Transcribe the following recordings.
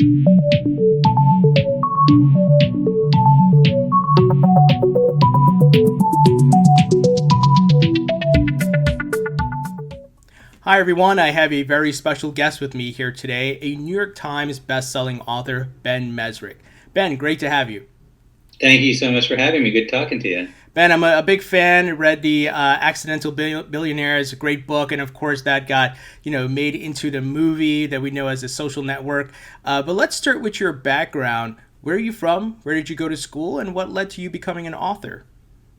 Hi, everyone. I have a very special guest with me here today, a New York Times bestselling author, Ben Mezrich. Ben, great to have you. Thank you so much for having me. Good talking to you. Ben, I'm a big fan. Read the Accidental Billionaires, a great book, and of course that got made into the movie that we know as The Social Network. But let's start with your background. Where are you from? Where did you go to school, and what led to you becoming an author?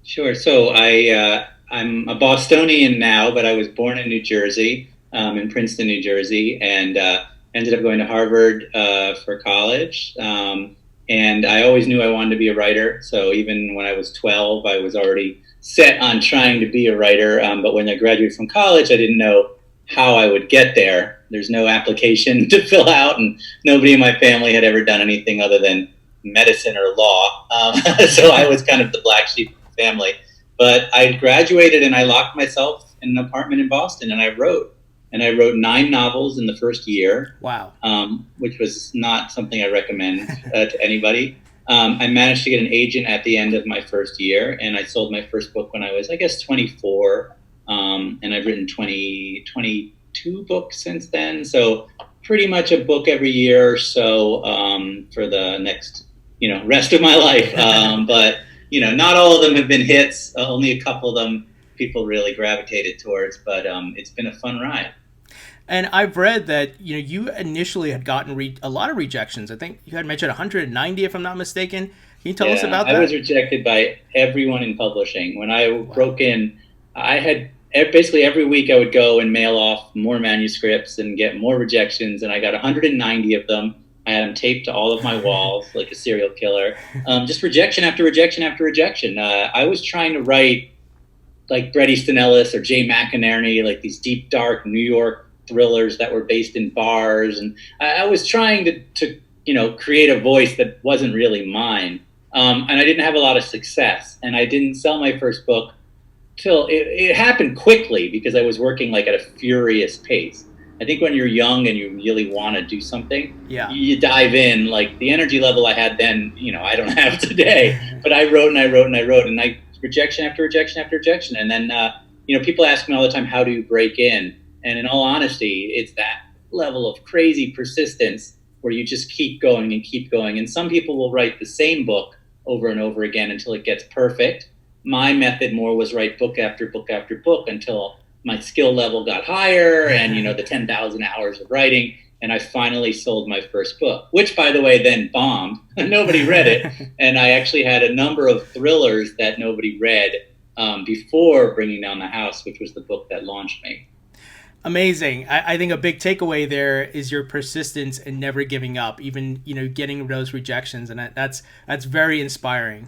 Sure. So I'm a Bostonian now, but I was born in New Jersey, in Princeton, New Jersey, and ended up going to Harvard for college. And I always knew I wanted to be a writer. So even when I was 12, I was already set on trying to be a writer. But when I graduated from college, I didn't know how I would get there. There's no application to fill out, and nobody in my family had ever done anything other than medicine or law. So I was kind of the black sheep of the family. But I graduated and I locked myself in an apartment in Boston, and I wrote. And I wrote 9 novels in the first year. Wow. Which was not something I recommend to anybody. I managed to get an agent at the end of my first year, and I sold my first book when I was, I guess, 24. And I've written 22 books since then. So pretty much a book every year or so for the next, rest of my life. But, not all of them have been hits. Only a couple of them people really gravitated towards. But it's been a fun ride. And I've read that you initially had gotten a lot of rejections. I think you had mentioned 190, if I'm not mistaken. Can you tell us about that? I was rejected by everyone in publishing. When I broke in, I had basically every week I would go and mail off more manuscripts and get more rejections, and I got 190 of them. I had them taped to all of my walls like a serial killer. Just rejection after rejection after rejection. I was trying to write like Bret Easton Ellis or Jay McInerney, like these deep, dark New York thrillers that were based in bars, and I was trying to create a voice that wasn't really mine, and I didn't have a lot of success, and I didn't sell my first book till it happened quickly because I was working like at a furious pace. I think when you're young and you really want to do something, you dive in. Like the energy level I had then, I don't have today, but I wrote and I wrote and I wrote, and I rejection after rejection after rejection, and then people ask me all the time, how do you break in? And in all honesty, it's that level of crazy persistence where you just keep going and keep going. And some people will write the same book over and over again until it gets perfect. My method more was write book after book after book until my skill level got higher and, the 10,000 hours of writing. And I finally sold my first book, which, by the way, then bombed. Nobody read it. And I actually had a number of thrillers that nobody read before Bringing Down the House, which was the book that launched me. Amazing. I think a big takeaway there is your persistence and never giving up, even, getting those rejections. And that's very inspiring.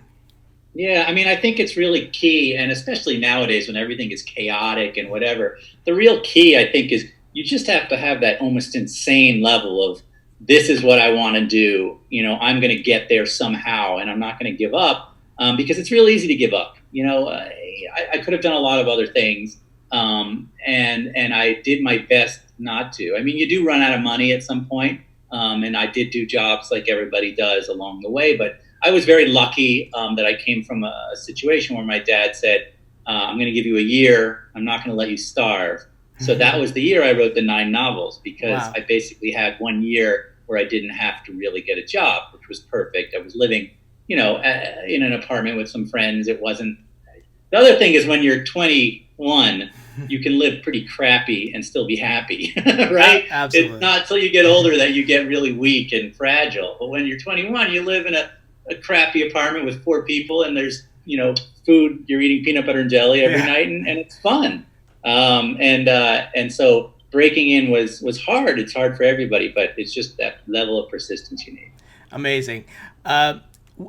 Yeah, I think it's really key. And especially nowadays when everything is chaotic and whatever, the real key, I think, is you just have to have that almost insane level of this is what I want to do. I'm going to get there somehow, and I'm not going to give up because it's real easy to give up. I could have done a lot of other things. And I did my best not to. You do run out of money at some point, and I did do jobs like everybody does along the way. But I was very lucky that I came from a situation where my dad said, I'm going to give you a year. I'm not going to let you starve. So that was the year I wrote the 9 novels because I basically had 1 year where I didn't have to really get a job, which was perfect. I was living, in an apartment with some friends. It wasn't. The other thing is when you're 21, you can live pretty crappy and still be happy, right? Absolutely. It's not until you get older that you get really weak and fragile. But when you're 21, you live in a crappy apartment with 4 people, and there's, food. You're eating peanut butter and jelly every night, and it's fun. And so breaking in was hard. It's hard for everybody, but it's just that level of persistence you need. Amazing.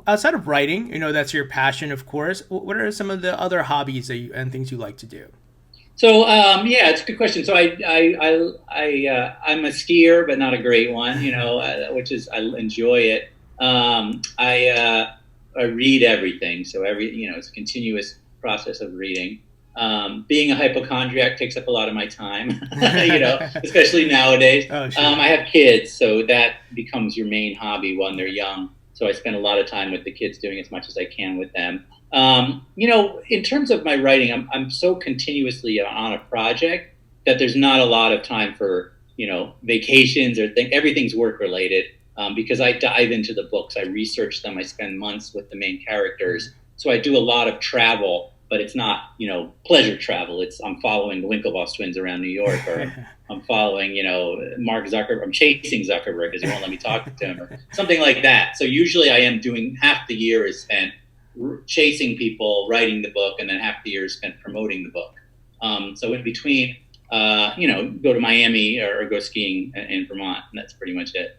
Outside of writing, that's your passion, of course. What are some of the other hobbies and things you like to do? So it's a good question. So I'm a skier, but not a great one. Which is I enjoy it. I read everything. So it's a continuous process of reading. Being a hypochondriac takes up a lot of my time, especially nowadays. Oh, sure. I have kids, so that becomes your main hobby when they're young. So I spend a lot of time with the kids doing as much as I can with them. In terms of my writing, I'm so continuously on a project that there's not a lot of time for, vacations or everything's work related. Because I dive into the books, I research them, I spend months with the main characters. So I do a lot of travel, but it's not, pleasure travel. I'm following the Winklevoss Twins around New York, or I'm following, Mark Zuckerberg. I'm chasing Zuckerberg because he won't let me talk to him, or something like that. So usually I am doing half the year is spent chasing people, writing the book, and then half the year is spent promoting the book. So in between, go to Miami or go skiing in Vermont, and that's pretty much it.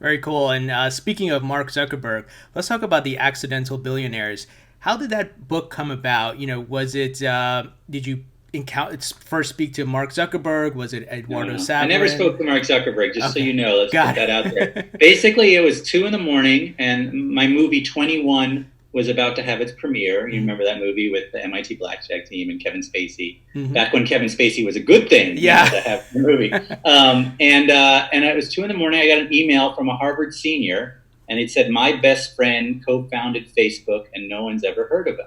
Very cool. And speaking of Mark Zuckerberg, let's talk about the Accidental Billionaires. How did that book come about? Was it, did you first speak to Mark Zuckerberg? Was it Eduardo Saverin? I never spoke to Mark Zuckerberg, just so you know. Let's Got put that out there. Basically, it was 2 a.m, and my movie 21 was about to have its premiere. You remember that movie with the MIT Blackjack team and Kevin Spacey, back when Kevin Spacey was a good thing, to have the movie. And it was 2 a.m. I got an email from a Harvard senior, and it said, "My best friend co-founded Facebook, and no one's ever heard of him."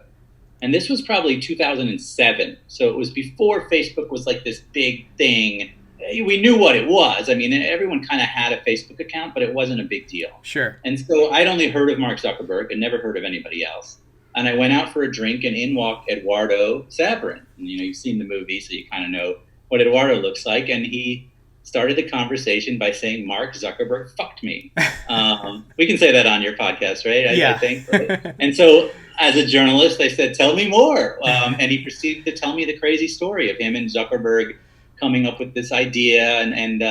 And this was probably 2007. So it was before Facebook was like this big thing. We knew what it was. I mean, everyone kind of had a Facebook account, but it wasn't a big deal. Sure. And so I'd only heard of Mark Zuckerberg and never heard of anybody else. And I went out for a drink, and in walked Eduardo Saverin. And, you've seen the movie, so you kind of know what Eduardo looks like. And he started the conversation by saying, "Mark Zuckerberg fucked me." We can say that on your podcast, right? I think. Right? And so as a journalist, I said, "Tell me more." And he proceeded to tell me the crazy story of him and Zuckerberg coming up with this idea, and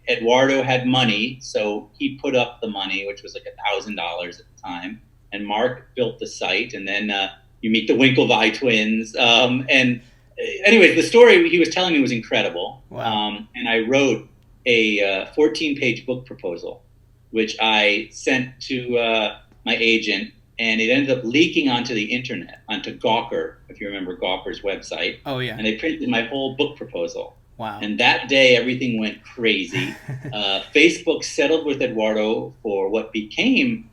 Eduardo had money, so he put up the money, which was like $1,000 at the time, and Mark built the site, and then you meet the Winklevoss Twins, and anyways, the story he was telling me was incredible. Wow. And I wrote a 14-page book proposal, which I sent to my agent, and it ended up leaking onto the internet, onto Gawker, if you remember Gawker's website. Oh, yeah. And they printed my whole book proposal. Wow. And that day, everything went crazy. Facebook settled with Eduardo for what became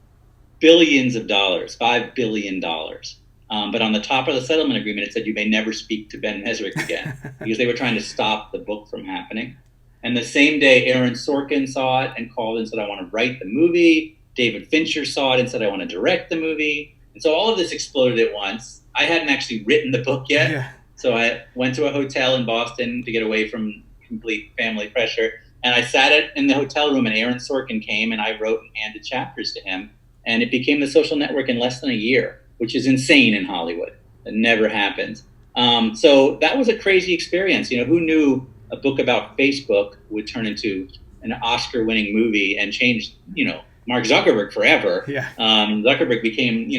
billions of dollars, $5 billion. But on the top of the settlement agreement, it said you may never speak to Ben Mezrich again, because they were trying to stop the book from happening. And the same day, Aaron Sorkin saw it and called and said, "I want to write the movie." David Fincher saw it and said, "I want to direct the movie." And so all of this exploded at once. I hadn't actually written the book yet. Yeah. So I went to a hotel in Boston to get away from complete family pressure. And I sat in the hotel room, and Aaron Sorkin came, and I wrote and handed chapters to him. And it became The Social Network in less than a year, which is insane in Hollywood. It never happens. So that was a crazy experience. Who knew a book about Facebook would turn into an Oscar-winning movie and change, Mark Zuckerberg forever. Yeah. Zuckerberg became,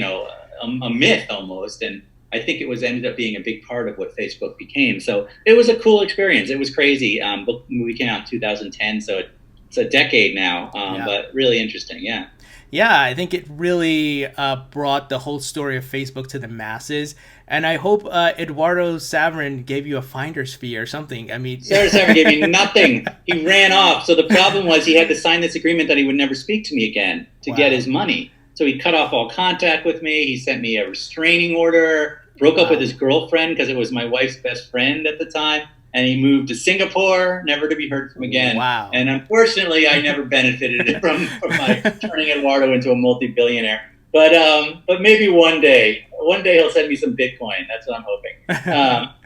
a myth almost, and I think it ended up being a big part of what Facebook became. So it was a cool experience. It was crazy. Movie came out in 2010, so it's a decade now, but really interesting. Yeah. Yeah, I think it really brought the whole story of Facebook to the masses. And I hope Eduardo Saverin gave you a finder's fee or something. I mean, Saverin gave me nothing. He ran off. So the problem was he had to sign this agreement that he would never speak to me again to get his money. So he cut off all contact with me. He sent me a restraining order, broke up with his girlfriend because it was my wife's best friend at the time. And he moved to Singapore, never to be heard from again. Wow. And unfortunately, I never benefited from my turning Eduardo into a multi-billionaire. But maybe one day he'll send me some Bitcoin. That's what I'm hoping.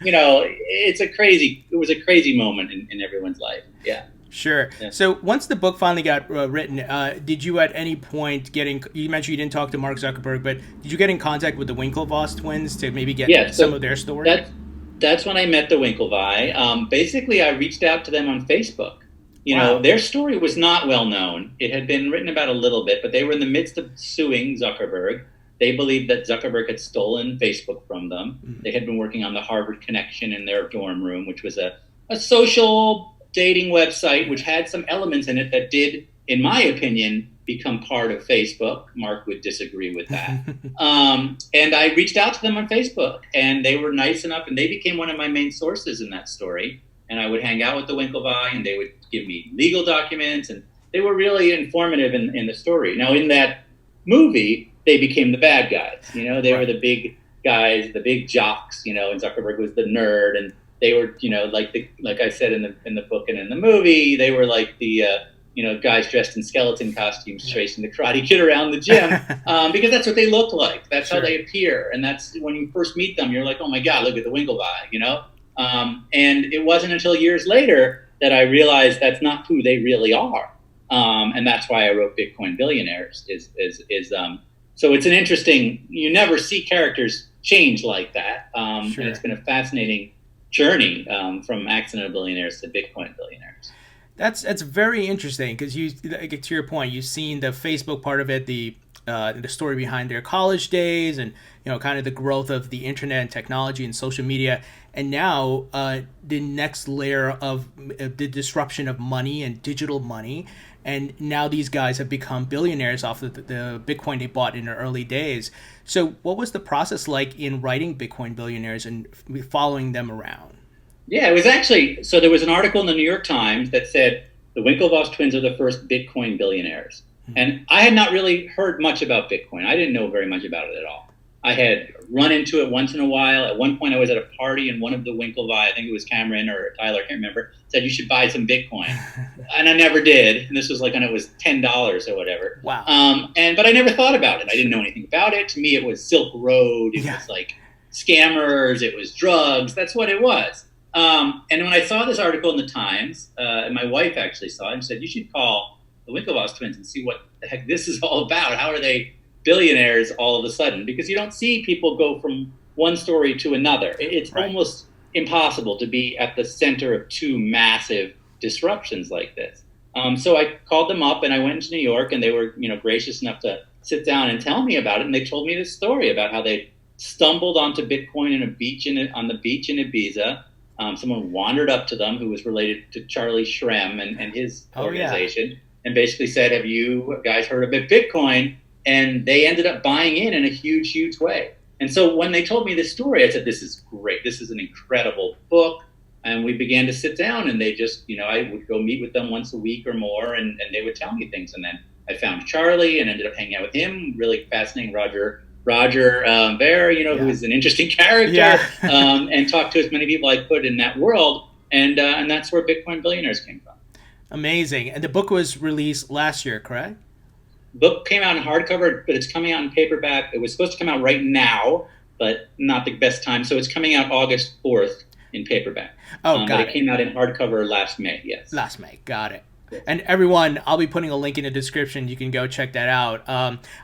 It was a crazy moment in everyone's life. Yeah. Sure. Yeah. So once the book finally got written, did you at any point you mentioned you didn't talk to Mark Zuckerberg, but did you get in contact with the Winklevoss twins to maybe get some of their story? That's when I met the Winklevi. Basically, I reached out to them on Facebook. Their story was not well known. It had been written about a little bit, but they were in the midst of suing Zuckerberg. They believed that Zuckerberg had stolen Facebook from them. Mm-hmm. They had been working on the Harvard connection in their dorm room, which was a social dating website, which had some elements in it that did, in my opinion, become part of Facebook. Mark would disagree with that. And I reached out to them on Facebook, and they were nice enough, and they became one of my main sources in that story. And I would hang out with the Winklevi, and they would give me legal documents, and they were really informative in the story. Now, in that movie, they became the bad guys. They were the big guys, the big jocks, and Zuckerberg was the nerd, and they were, like I said in the book and in the movie, they were like the guys dressed in skeleton costumes chasing the Karate Kid around the gym, because that's what they look like. That's how they appear, and that's when you first meet them, you're like, oh my God, look at the Winklevi, And it wasn't until years later that I realized that's not who they really are, and that's why I wrote Bitcoin Billionaires. So it's an interesting. You never see characters change like that, and it's been a fascinating journey from accidental billionaires to Bitcoin billionaires. That's very interesting because to your point, you've seen the Facebook part of it, the story behind their college days, and kind of the growth of the internet and technology and social media, and now the next layer of the disruption of money and digital money, and now these guys have become billionaires off of the Bitcoin they bought in their early days. So, what was the process like in writing Bitcoin Billionaires and following them around? Yeah, it was actually, so there was an article in the New York Times that said the Winklevoss twins are the first Bitcoin billionaires. And I had not really heard much about Bitcoin. I didn't know very much about it at all. I had run into it once in a while. At one point I was at a party and one of the Winklevi, I think it was Cameron or Tyler, I can't remember, said you should buy some Bitcoin. And I never did. And this was like when it was $10 or whatever. Wow. But I never thought about it. I didn't know anything about it. To me, it was Silk Road. It was like scammers. It was drugs. That's what it was. And when I saw this article in the Times, and my wife actually saw it and said, you should call the Winklevoss twins and see what the heck this is all about. How are they billionaires all of a sudden? Because you don't see people go from one story to another. It's almost impossible to be at the center of two massive disruptions like this. So I called them up and I went into New York, and they were, gracious enough to sit down and tell me about it. And they told me this story about how they stumbled onto Bitcoin on the beach in Ibiza. Someone wandered up to them who was related to Charlie Shrem and his organization, and basically said, have you guys heard of Bitcoin? And they ended up buying in a huge, huge way. And so when they told me this story, I said, this is great. This is an incredible book. And we began to sit down, and they just, I would go meet with them once a week or more, and they would tell me things. And then I found Charlie and ended up hanging out with him. Really fascinating. Roger Ver, who is an interesting character, and talked to as many people I could in that world. And that's where Bitcoin Billionaires came from. Amazing. And the book was released last year, correct? Book came out in hardcover, but it's coming out in paperback. It was supposed to come out right now, but not the best time. So it's coming out August 4th in paperback. Got but it. It came out in hardcover last May, yes. Last May, got it. And everyone, I'll be putting a link in the description. You can go check that out.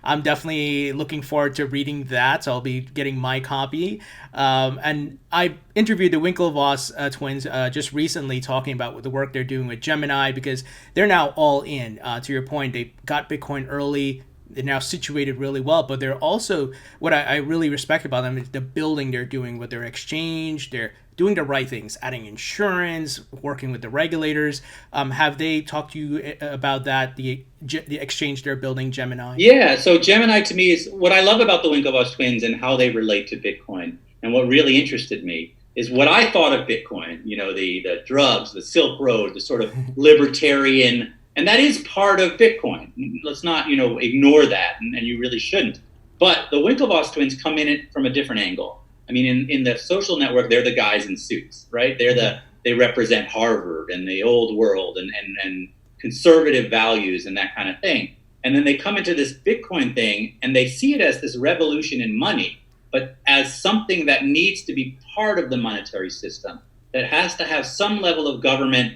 I'm definitely looking forward to reading that. So I'll be getting my copy. And I interviewed the Winklevoss twins just recently, talking about the work they're doing with Gemini, because they're now all in. To your point, they got Bitcoin early. They're now situated really well, but they're also, what I really respect about them is the building they're doing with their exchange. They're doing the right things, adding insurance, working with the regulators. Have they talked to you about that, the exchange they're building, Gemini? Yeah, so Gemini to me is what I love about the Winklevoss twins and how they relate to Bitcoin. And what really interested me is what I thought of Bitcoin, the drugs, the Silk Road, the sort of libertarian. And that is part of Bitcoin. Let's not, ignore that, and you really shouldn't. But the Winklevoss twins come in it from a different angle. I mean, in the social network, they're the guys in suits, right? They represent Harvard and the old world and conservative values and that kind of thing. And then they come into this Bitcoin thing, and they see it as this revolution in money, but as something that needs to be part of the monetary system, that has to have some level of government,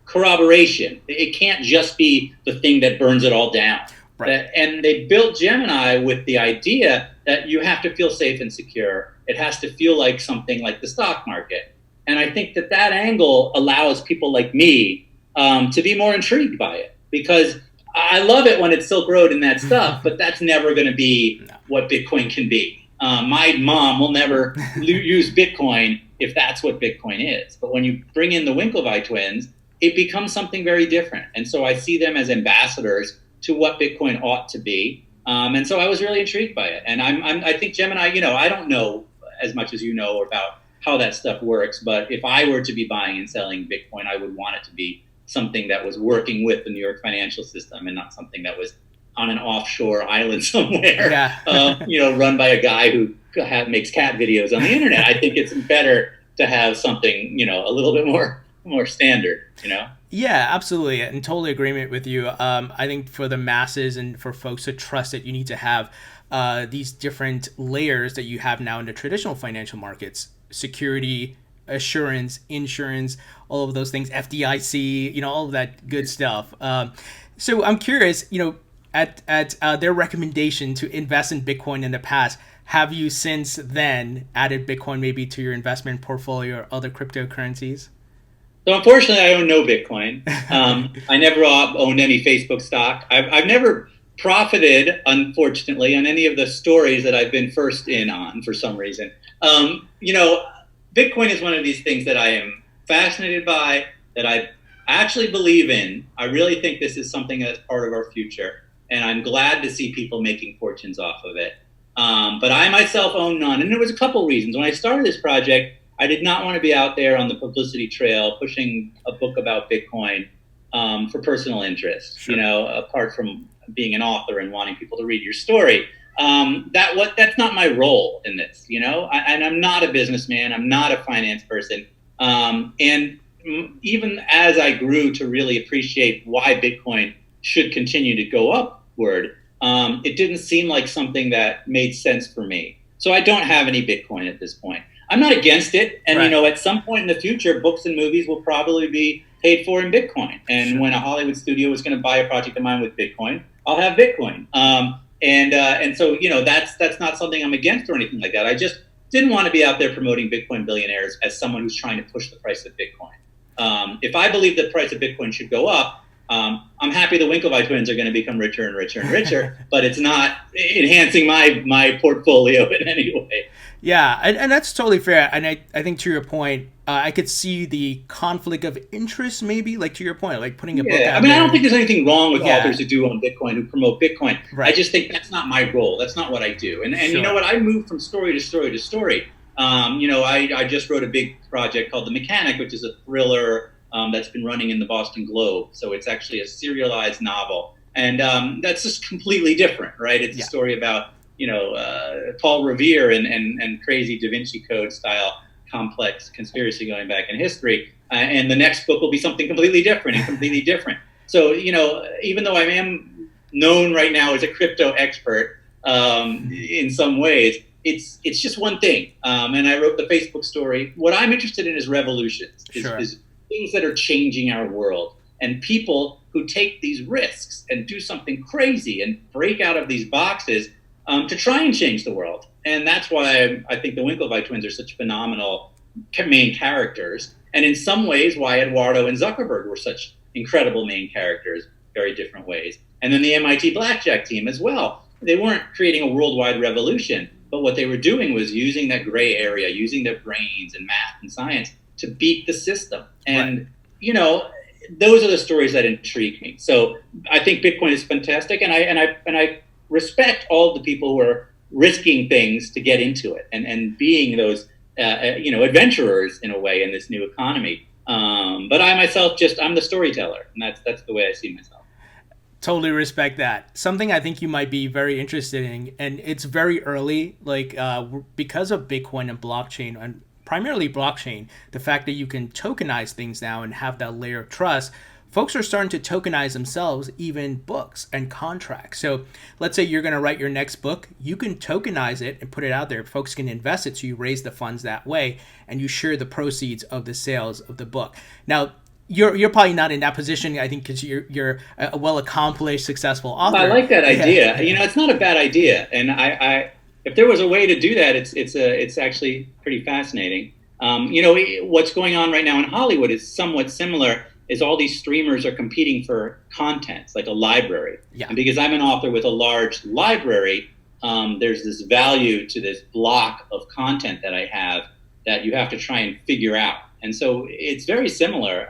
corroboration. It can't just be the thing that burns it all down. Right. And they built Gemini with the idea that you have to feel safe and secure. It has to feel like something like the stock market. And I think that angle allows people like me to be more intrigued by it, because I love it when it's Silk Road and that stuff, but that's never going to be what Bitcoin can be. My mom will never use Bitcoin if that's what Bitcoin is. But when you bring in the Winklevi twins, it becomes something very different. And so I see them as ambassadors to what Bitcoin ought to be. And so I was really intrigued by it. And I think Gemini, I don't know as much as you know about how that stuff works, but if I were to be buying and selling Bitcoin, I would want it to be something that was working with the New York financial system and not something that was on an offshore island somewhere, run by a guy who makes cat videos on the internet. I think it's better to have something, a little bit more standard, Yeah, absolutely. In total agreement with you. I think for the masses and for folks to trust it, you need to have these different layers that you have now in the traditional financial markets: security, assurance, insurance, all of those things, FDIC, all of that good stuff. So I'm curious, at their recommendation to invest in Bitcoin in the past, have you since then added Bitcoin maybe to your investment portfolio or other cryptocurrencies? So unfortunately, I own no Bitcoin. I never owned any Facebook stock. I've never profited, unfortunately, on any of the stories that I've been first in on for some reason. Bitcoin is one of these things that I am fascinated by, that I actually believe in. I really think this is something that's part of our future, and I'm glad to see people making fortunes off of it. But I myself own none, and there was a couple reasons. When I started this project, I did not want to be out there on the publicity trail pushing a book about Bitcoin for personal interest, Sure. Apart from being an author and wanting people to read your story. That's not my role in this, and I'm not a businessman. I'm not a finance person. And even as I grew to really appreciate why Bitcoin should continue to go upward, it didn't seem like something that made sense for me. So I don't have any Bitcoin at this point. I'm not against it. And, Right. At some point in the future, books and movies will probably be paid for in Bitcoin. And Sure. when a Hollywood studio is going to buy a project of mine with Bitcoin, I'll have Bitcoin. And so, that's not something I'm against or anything like that. I just didn't want to be out there promoting Bitcoin Billionaires as someone who's trying to push the price of Bitcoin. If I believe the price of Bitcoin should go up, I'm happy the Winklevoss Twins are going to become richer and richer and richer, but it's not enhancing my portfolio in any way. Yeah, and that's totally fair. And I think to your point, I could see the conflict of interest, maybe, like to your point, like putting a book out I there. don't think there's anything wrong with authors who do own Bitcoin, who promote Bitcoin. Right. I just think that's not my role. That's not what I do. And Sure. you know what? I move from story to story to story. I just wrote a big project called The Mechanic, which is a thriller that's been running in the Boston Globe. So it's actually a serialized novel. And that's just completely different, right? It's a story about, Paul Revere and crazy Da Vinci Code style complex conspiracy going back in history. And the next book will be something completely different and completely different. So, even though I am known right now as a crypto expert in some ways, it's just one thing. And I wrote the Facebook story. What I'm interested in is revolutions, is things that are changing our world, and people who take these risks and do something crazy and break out of these boxes to try and change the world. And that's why I think the Winklevoss Twins are such phenomenal main characters. And in some ways, why Eduardo and Zuckerberg were such incredible main characters, very different ways. And then the MIT Blackjack team as well. They weren't creating a worldwide revolution, but what they were doing was using that gray area, using their brains and math and science to beat the system. And, those are the stories that intrigue me. So I think Bitcoin is fantastic. And I respect all the people who are risking things to get into it and being those, adventurers in a way in this new economy. But I myself I'm the storyteller, and that's the way I see myself. Totally respect that. Something I think you might be very interested in, and it's very early, because of Bitcoin and blockchain, and primarily blockchain, the fact that you can tokenize things now and have that layer of trust, folks are starting to tokenize themselves, even books and contracts. So let's say you're going to write your next book, you can tokenize it and put it out there. Folks can invest it, so you raise the funds that way, and you share the proceeds of the sales of the book. Now, you're probably not in that position, I think, because you're a well-accomplished, successful author. I like that idea. Yeah. It's not a bad idea, and I if there was a way to do that, it's actually pretty fascinating. What's going on right now in Hollywood is somewhat similar. Is all these streamers are competing for content, like a library. Yeah. And because I'm an author with a large library, there's this value to this block of content that I have that you have to try and figure out. And so it's very similar.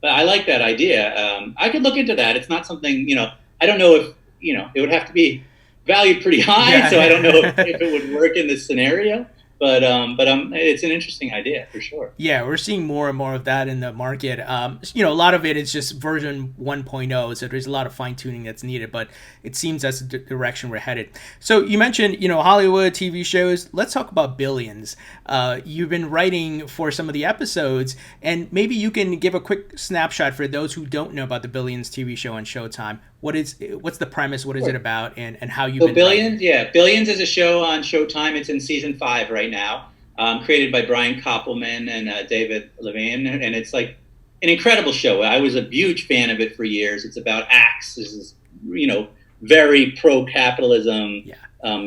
But I like that idea. I could look into that. It's not something, I don't know if, it would have to be valued pretty high. Yeah. So I don't know if it would work in this scenario. But it's an interesting idea for sure. Yeah, we're seeing more and more of that in the market. A lot of it is just version 1.0, so there's a lot of fine tuning that's needed, but it seems that's the direction we're headed. So you mentioned, Hollywood TV shows. Let's talk about Billions. You've been writing for some of the episodes, and maybe you can give a quick snapshot for those who don't know about the Billions TV show on Showtime. What's the premise? What is it about, and how you've been Billions? writing? Yeah, Billions is a show on Showtime. It's in season 5 right now. Created by Brian Koppelman and David Levine, and it's like an incredible show. I was a huge fan of it for years. It's about Axe. This is, very pro-capitalism,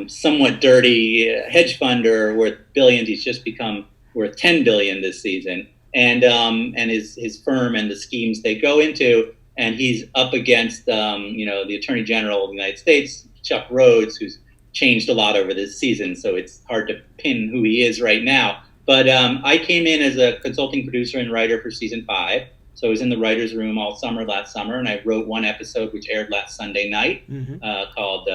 somewhat dirty hedge funder worth billions. He's just become worth 10 billion this season, and his firm and the schemes they go into, and he's up against the Attorney General of the United States, Chuck Rhodes, who's changed a lot over this season, so it's hard to pin who he is right now. But I came in as a consulting producer and writer for season 5. So I was in the writer's room all summer last summer, and I wrote one episode which aired last Sunday night called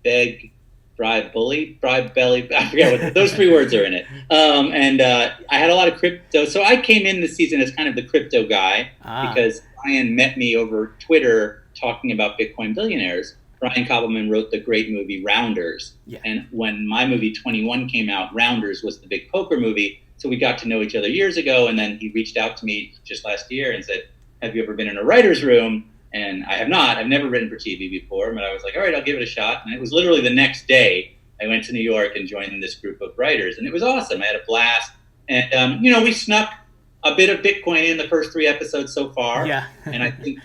Beg, Bribe, Bully, Bribe, Belly. I forget what those 3 words are in it. I had a lot of crypto. So I came in this season as kind of the crypto guy because Brian met me over Twitter talking about Bitcoin Billionaires. Brian Koppelman wrote the great movie Rounders. Yeah. And when my movie 21 came out, Rounders was the big poker movie. So we got to know each other years ago. And then he reached out to me just last year and said, have you ever been in a writer's room? And I have not. I've never written for TV before. But I was like, all right, I'll give it a shot. And it was literally the next day I went to New York and joined this group of writers. And it was awesome. I had a blast. And, we snuck a bit of Bitcoin in the first 3 episodes so far. Yeah. And I think,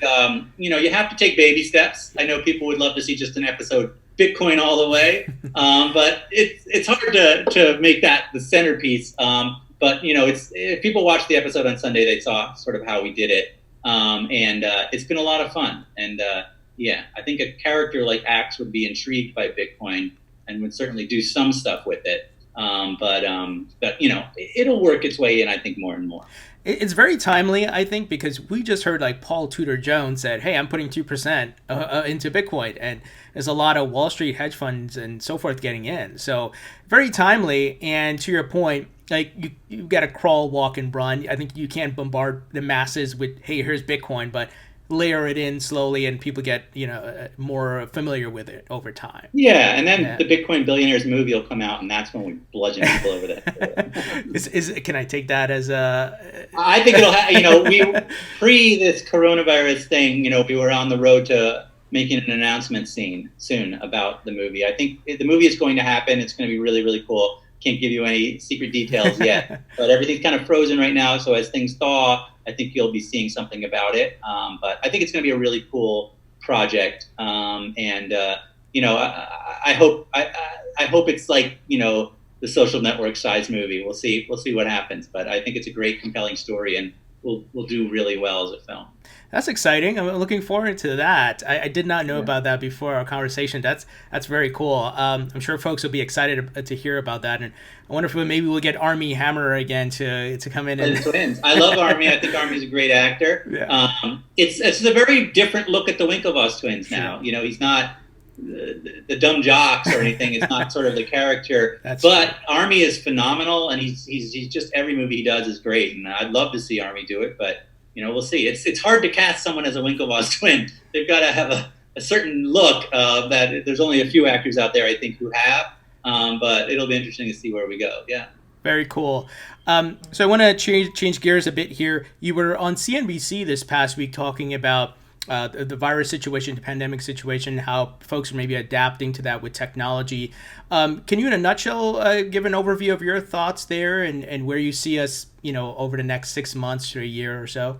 you have to take baby steps. I know people would love to see just an episode Bitcoin all the way. But it's hard to make that the centerpiece. But, if people watched the episode on Sunday, they saw sort of how we did it. And it's been a lot of fun. And, I think a character like Axe would be intrigued by Bitcoin and would certainly do some stuff with it. But it'll work its way in, I think, more and more. It's very timely, I think, because we just heard like Paul Tudor Jones said, hey, I'm putting 2% into Bitcoin. And there's a lot of Wall Street hedge funds and so forth getting in. So very timely. And to your point, like you got to crawl, walk, and run. I think you can't bombard the masses with, hey, here's Bitcoin, but layer it in slowly and people get more familiar with it over time. Yeah, and then the Bitcoin Billionaires movie will come out, and that's when we bludgeon people over that. Can I take that as a? I think it'll. We pre this coronavirus thing. We were on the road to making an announcement soon about the movie. I think the movie is going to happen. It's going to be really, really cool. Can't give you any secret details yet, but everything's kind of frozen right now. So as things thaw, I think you'll be seeing something about it. But I think it's going to be a really cool project. I hope it's like the Social Network size movie. We'll see what happens. But I think it's a great, compelling story, and will do really well as a film. That's exciting. I'm looking forward to that. I did not know about that before our conversation. That's very cool. I'm sure folks will be excited to hear about that. And I wonder if maybe we'll get Armie Hammer again to come in. And Twins. I love Armie. I think Armie's a great actor. Yeah. It's a very different look at the Winklevoss Twins now. Yeah. He's not the dumb jocks or anything. It's not sort of the character. But Armie is phenomenal, and he's just every movie he does is great. And I'd love to see Armie do it, but we'll see. It's hard to cast someone as a Winklevoss twin. They've got to have a certain look that there's only a few actors out there, I think, who have. But it'll be interesting to see where we go. Yeah. Very cool. So I want to change gears a bit here. You were on CNBC this past week talking about the virus situation, the pandemic situation, how folks are maybe adapting to that with technology. Can you, in a nutshell, give an overview of your thoughts there and where you see us, over the next 6 months to a year or so?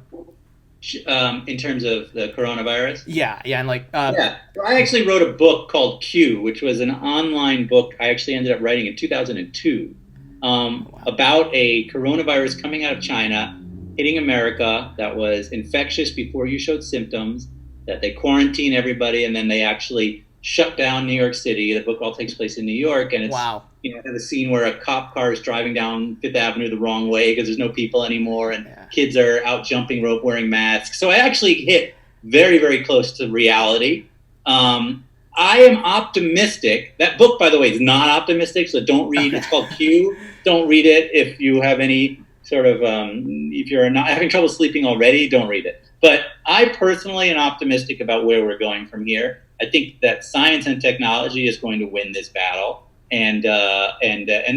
In terms of the coronavirus? Yeah, and I actually wrote a book called Q, which was an online book I actually ended up writing in 2002 about a coronavirus coming out of China, hitting America, that was infectious before you showed symptoms, that they quarantine everybody, and then they actually shut down New York City. The book all takes place in New York, and it's Wow. the scene where a cop car is driving down Fifth Avenue the wrong way because there's no people anymore, and kids are out jumping rope wearing masks. So I actually hit very, very close to reality. I am optimistic. That book, by the way, is not optimistic, so don't read. It's called Q. Don't read it if you have any sort of, if you're not having trouble sleeping already, don't read it. But I personally am optimistic about where we're going from here. I think that science and technology is going to win this battle, and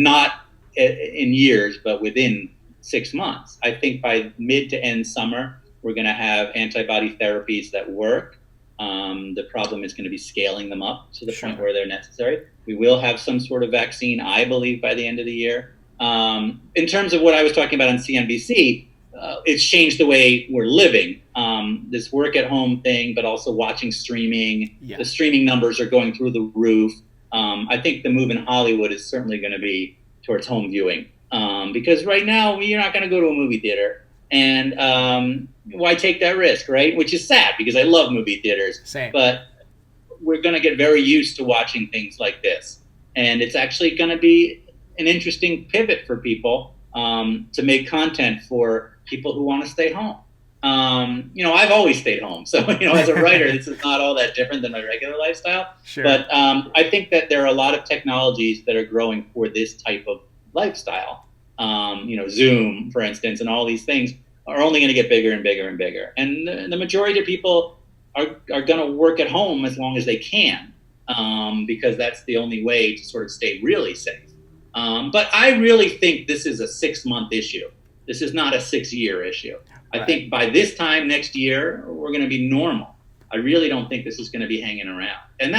not in years, but within 6 months. I think by mid to end summer, we're going to have antibody therapies that work. The problem is going to be scaling them up to the point where they're necessary. We will have some sort of vaccine, I believe, by the end of the year. In terms of what I was talking about on CNBC, it's changed the way we're living. This work at home thing, but also watching streaming. Yeah. The streaming numbers are going through the roof. I think the move in Hollywood is certainly going to be towards home viewing. Because right now, you're not going to go to a movie theater. And why take that risk, right? Which is sad because I love movie theaters. Same. But we're going to get very used to watching things like this. And it's actually going to be an interesting pivot for people to make content for people who want to stay home. I've always stayed home. So, as a writer, this is not all that different than my regular lifestyle. Sure. But I think that there are a lot of technologies that are growing for this type of lifestyle. Zoom, for instance, and all these things are only going to get bigger and bigger and bigger. And the majority of people are going to work at home as long as they can, because that's the only way to sort of stay really safe. But I really think this is a 6-month issue. This is not a 6-year issue. Right. I think by this time next year, we're going to be normal. I really don't think this is going to be hanging around. And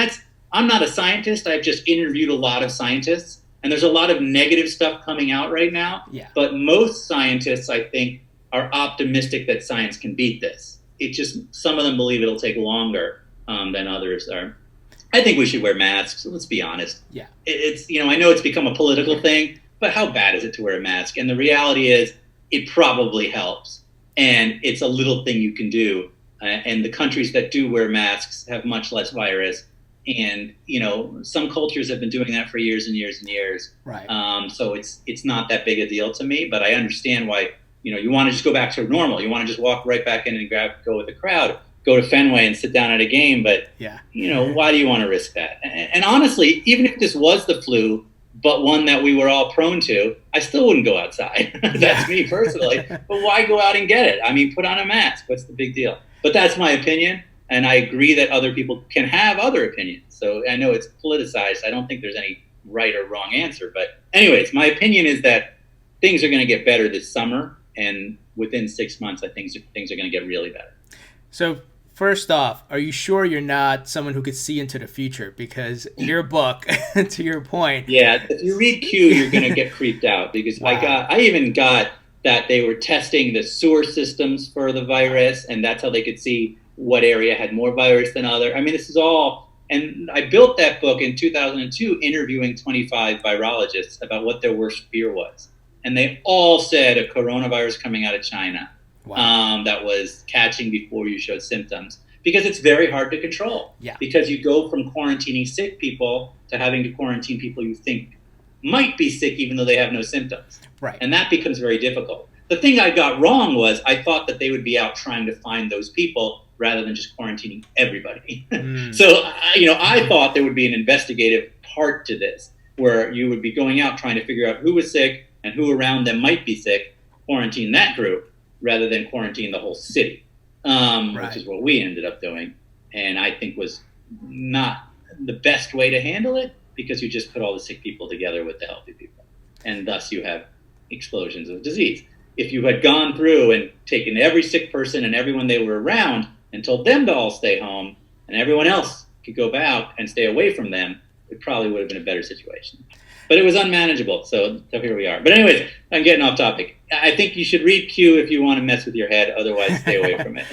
I'm not a scientist. I've just interviewed a lot of scientists. And there's a lot of negative stuff coming out right now. Yeah. But most scientists, I think, are optimistic that science can beat this. It just, some of them believe it'll take longer than others are. I think we should wear masks. Let's be honest. Yeah. It's, I know it's become a political thing, but how bad is it to wear a mask? And the reality is it probably helps. And it's a little thing you can do. And the countries that do wear masks have much less virus. And, some cultures have been doing that for years and years and years. Right. So it's not that big a deal to me, but I understand why, you want to just go back to normal. You want to just walk right back in and go with the crowd, go to Fenway and sit down at a game. But, why do you want to risk that? And honestly, even if this was the flu, but one that we were all prone to, I still wouldn't go outside. That's me personally. But why go out and get it? I mean, put on a mask. What's the big deal? But that's my opinion. And I agree that other people can have other opinions. So I know it's politicized. I don't think there's any right or wrong answer. But anyways, my opinion is that things are going to get better this summer. And within 6 months, I think things are going to get really better. So first off, are you sure you're not someone who could see into the future? Because your book, to your point. Yeah, if you read Q, you're going to get creeped out. Because wow. I even got that they were testing the sewer systems for the virus. And that's how they could see what area had more virus than other. I mean, this is all, and I built that book in 2002 interviewing 25 virologists about what their worst fear was. And they all said a coronavirus coming out of China. Wow. That was catching before you showed symptoms, because it's very hard to control. Yeah. Because you go from quarantining sick people to having to quarantine people you think might be sick even though they have no symptoms. Right. And that becomes very difficult. The thing I got wrong was I thought that they would be out trying to find those people rather than just quarantining everybody. So, I thought there would be an investigative part to this where you would be going out trying to figure out who was sick and who around them might be sick, quarantine that group rather than quarantine the whole city, which is what we ended up doing. And I think was not the best way to handle it, because you just put all the sick people together with the healthy people. And thus you have explosions of disease. If you had gone through and taken every sick person and everyone they were around and told them to all stay home and everyone else could go out and stay away from them, it probably would have been a better situation. But it was unmanageable, so here we are. But anyways, I'm getting off topic. I think you should read Q if you want to mess with your head. Otherwise, stay away from it.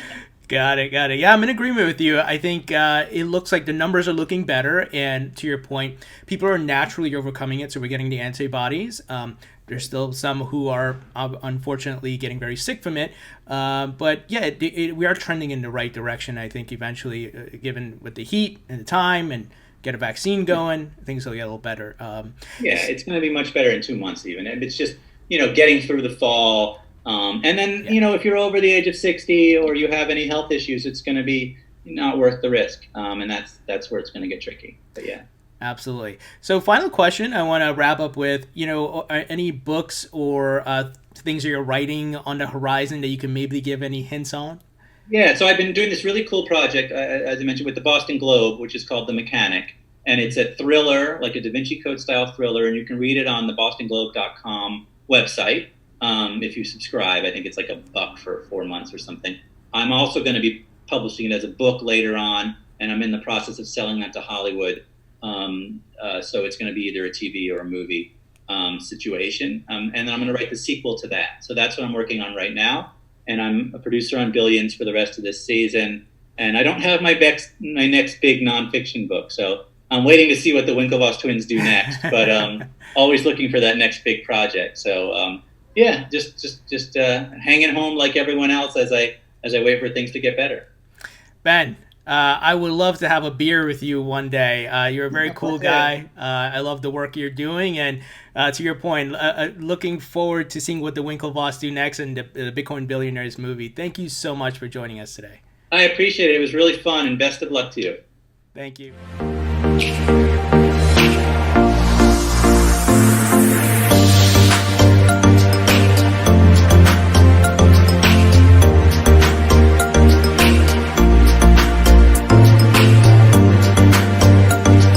Got it. Yeah, I'm in agreement with you. I think it looks like the numbers are looking better. And to your point, people are naturally overcoming it, so we're getting the antibodies. There's still some who are unfortunately getting very sick from it. But yeah, we are trending in the right direction. I think eventually, given with the heat and the time and get a vaccine going, things will get a little better. Yeah, it's going to be much better in 2 months even. And it's just, getting through the fall. And then, if you're over the age of 60 or you have any health issues, it's going to be not worth the risk. And that's where it's going to get tricky. But yeah. Absolutely. So final question I want to wrap up with, any books or things that you're writing on the horizon that you can maybe give any hints on? Yeah, so I've been doing this really cool project, as I mentioned, with the Boston Globe, which is called The Mechanic. And it's a thriller, like a Da Vinci Code style thriller, and you can read it on the bostonglobe.com website. If you subscribe, I think it's like $1 for 4 months or something. I'm also going to be publishing it as a book later on, and I'm in the process of selling that to Hollywood. So it's going to be either a TV or a movie situation. And then I'm going to write the sequel to that. So that's what I'm working on right now. And I'm a producer on Billions for the rest of this season. And I don't have my next big nonfiction book. So I'm waiting to see what the Winklevoss Twins do next. But always looking for that next big project. So just hanging home like everyone else as I wait for things to get better. Ben, I would love to have a beer with you one day. You're a very cool guy. I love the work you're doing. And to your point, looking forward to seeing what the Winklevoss do next in the Bitcoin Billionaires movie. Thank you so much for joining us today. I appreciate it. It was really fun, and best of luck to you. Thank you.